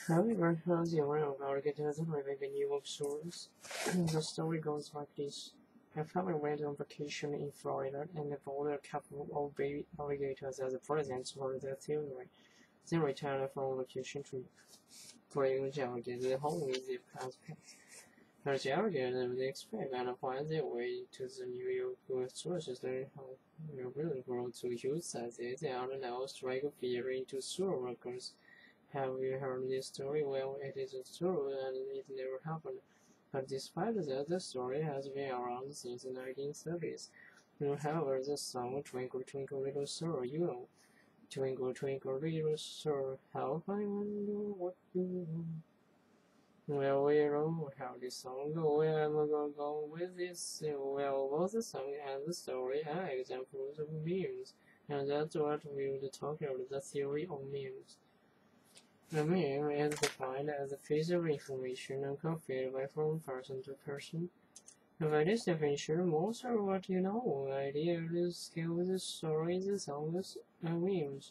However, as the owner of our doesn't have a new of sorts, the story goes like this. A family went on vacation in Florida and bought a couple of baby alligators as presents for their children. They returned from vacation to bring the alligators home with their pets. The alligators they expect and find their way to the New York sources they have really grown to huge sizes and now strike fear into sewer workers. Have you heard this story? Well, it is true and it never happened. But despite that, the story has been around since the 1930s. However, the song Twinkle Twinkle Little Star, Twinkle Twinkle Little Star, how I wonder what you do. Well, we know how this song goes, and I'm gonna go with this. Well, both the song and the story are examples of memes, and that's what we'll talk about, the theory of memes. The meme is defined as a piece of information conveyed from person to person. By this definition, most of what you know, ideas, skills, stories, songs, and memes.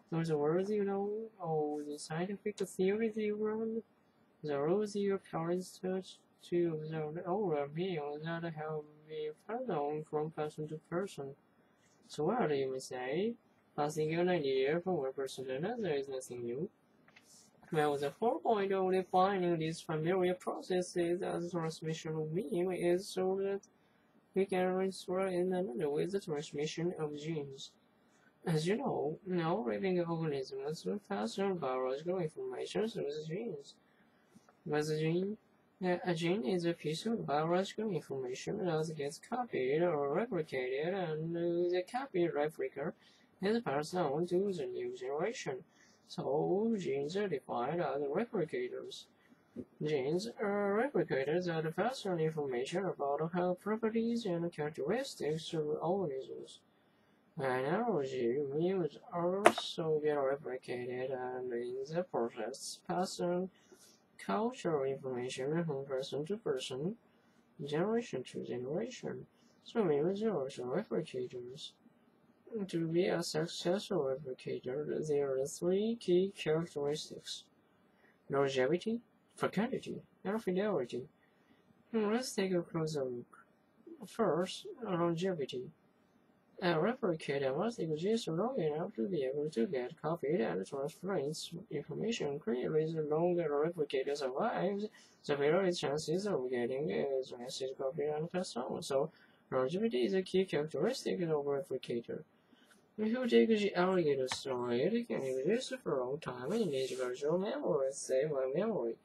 Those words you know, or the scientific theories you run, the rules your parents search to observe, or a meme that have been passed on from person to person. So what you may say, passing an idea from one person to another is nothing new. Well, the whole point of defining these familiar processes as transmission of meme is so that we can transfer in another way the transmission of genes. As you know, no living organisms pass on biological information through the genes. But a gene is a piece of biological information that gets copied or replicated, and the copied replica is passed on to the new generation. So, genes are defined as replicators. Genes are replicators that pass on information about health properties and characteristics of organisms. An analogy memes also get replicated and in the process pass on cultural information from person to person, generation to generation. So memes are also replicators. To be a successful replicator, there are three key characteristics: longevity, fecundity, and fidelity. Let's take a closer look. First, longevity. A replicator must exist long enough to be able to get copied and transfer its information. Clearly, the longer a replicator survives, the better its chances of getting its message copied and passed on. So, longevity is a key characteristic of a replicator. If you take the alligator story, it can exist for a long time and needs virtual memory, say my memory.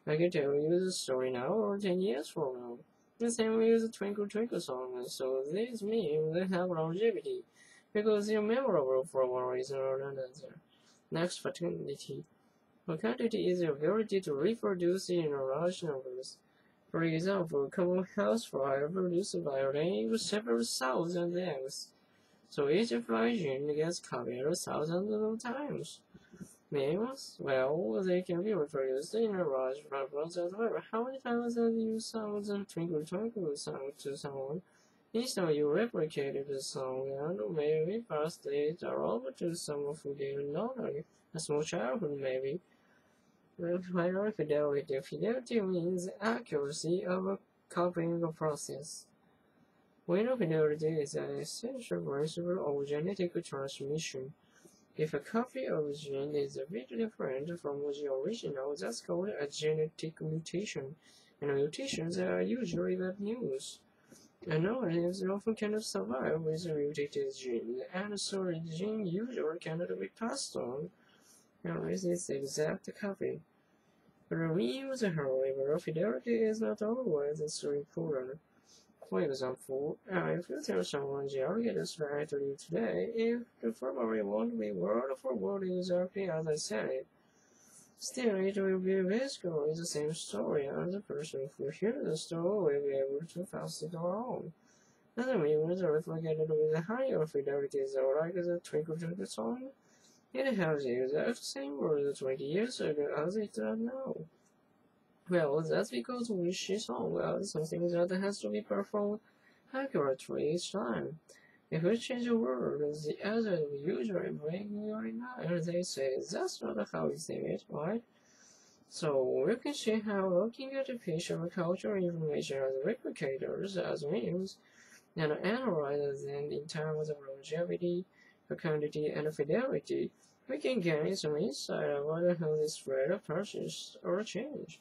I can tell you the story now or 10 years from now. The same way as the Twinkle Twinkle song, so these memes have longevity, because they're memorable for one reason or another. Next, fecundity. Fecundity is the ability to reproduce in large numbers. For example, common housefly produce by laying several thousand eggs. So each fly gene gets copied thousands of times. Memes, well, they can be reproduced in a large numbers as well. How many times have you sung the Twinkle Twinkle song to someone? Each time you replicated the song and maybe passed it along to someone who didn't know it, a small childhood maybe. Final fidelity. Fidelity means accuracy of a copying process. We know fidelity is an essential principle of genetic transmission. If a copy of a gene is a bit different from the original, that's called a genetic mutation, and mutations are usually bad news. An organism often cannot survive with a mutated gene, and so the gene usually cannot be passed on unless it's the exact copy. For memes, however, fidelity is not always so important. For example, if you tell someone the alligator story to you today, it probably won't be word for word exactly as I said it. Still, it will be basically the same story, and the person who hears the story will be able to pass it along. Other memes are replicated with a higher fidelity, though, like the Twinkle Twinkle song. It has the exact same words 20 years ago as it does now. Well, that's because we see song as something that has to be performed accurately each time. If we change a word, the other will usually bring you in line. They say, that's not how you say it, right? So we can see how looking at the facial cultural information as replicators, as memes, and analyzes them in terms of longevity, fecundity, and fidelity, we can gain some insight about how this spread persists or change.